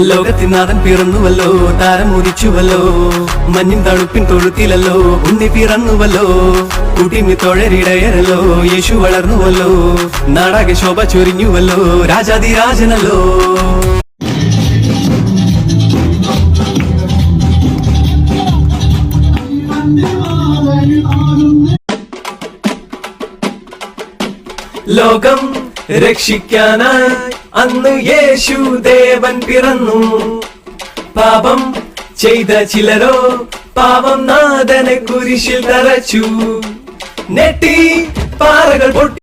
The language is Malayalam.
ലോകത്തിനാഥൻ പിറന്നുവല്ലോ, താരം ഉദിച്ചുവല്ലോ, മഞ്ഞിൻ തണുപ്പിൻ തൊഴുത്തിലല്ലോ ഉണ്ണി പിറന്നുവല്ലോ. കുട്ടിമി തൊഴരിടയരല്ലോ യേശു വളർന്നുവല്ലോ, നാടാകെ ശോഭ ചൊരിഞ്ഞുവല്ലോ, രാജാതിരാജനല്ലോ. ലോകം രക്ഷിക്കാനായി അന്ന് യേശു ദേവൻ പിറന്നു. പാപം ചെയ്ത ചിലരോ പാപം നാഥനെ കുരിശിൽ തറച്ചു. നെട്ടി പാറകൾ പൊട്ടി